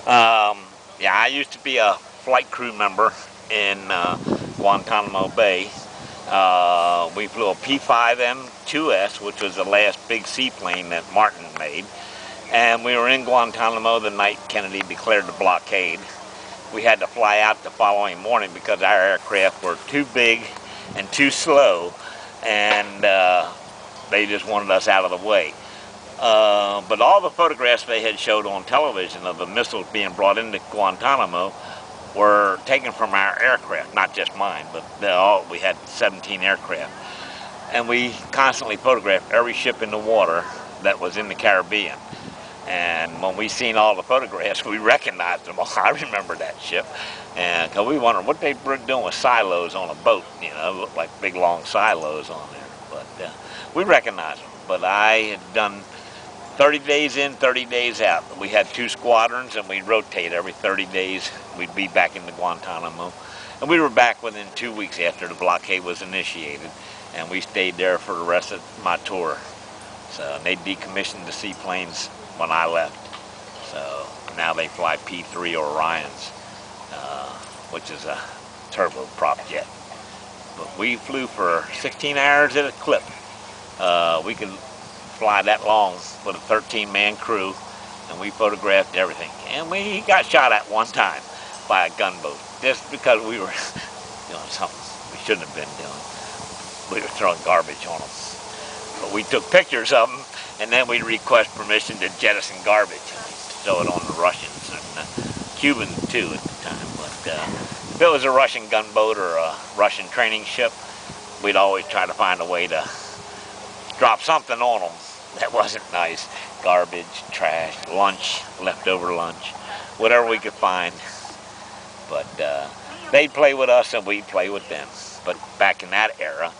Yeah, I used to be a flight crew member in Guantanamo Bay. We flew a P-5M-2S, which was the last big seaplane that Martin made. And we were in Guantanamo the night Kennedy declared the blockade. We had to fly out the following morning because our aircraft were too big and too slow, and they just wanted us out of the way. But all the photographs they had showed on television of the missiles being brought into Guantanamo were taken from our aircraft, not just mine, but we had 17 aircraft. And we constantly photographed every ship in the water that was in the Caribbean. And when we seen all the photographs, we recognized them all. I remember that ship. And cause we wondered what they were doing with silos on a boat, you know, looked like big long silos on there. But we recognized them. But I had done 30 days in, 30 days out. We had 2 squadrons, and we'd rotate every 30 days. We'd be back in the Guantanamo. And we were back within 2 weeks after the blockade was initiated. And we stayed there for the rest of my tour. So they decommissioned the seaplanes when I left. So now they fly P-3 Orions, which is a turboprop jet. But we flew for 16 hours at a clip. We could fly that long with a 13-man crew, and we photographed everything. And we got shot at one time by a gunboat, just because we were doing something we shouldn't have been doing. We were throwing garbage on them. But we took pictures of them, and then we'd request permission to jettison garbage and throw it on the Russians, and Cubans too at the time. But if it was a Russian gunboat or a Russian training ship, we'd always try to find a way to drop something on them that wasn't nice. Garbage, trash, lunch, leftover lunch, whatever we could find. But they'd play with us and we'd play with them. But back in that era,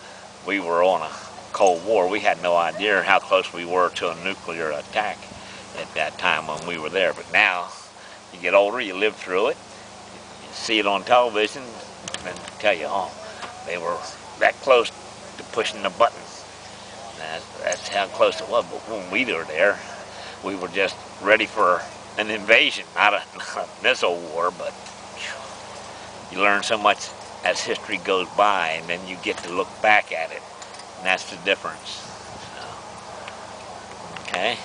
we were on a Cold War. We had no idea how close we were to a nuclear attack at that time when we were there. But now, you get older, you live through it, you see it on television, and tell you, oh, they were that close to pushing the button. That's how close it was. But when we were there, we were just ready for an invasion, not a missile war. But you learn so much as history goes by, and then you get to look back at it, and that's the difference. So, okay.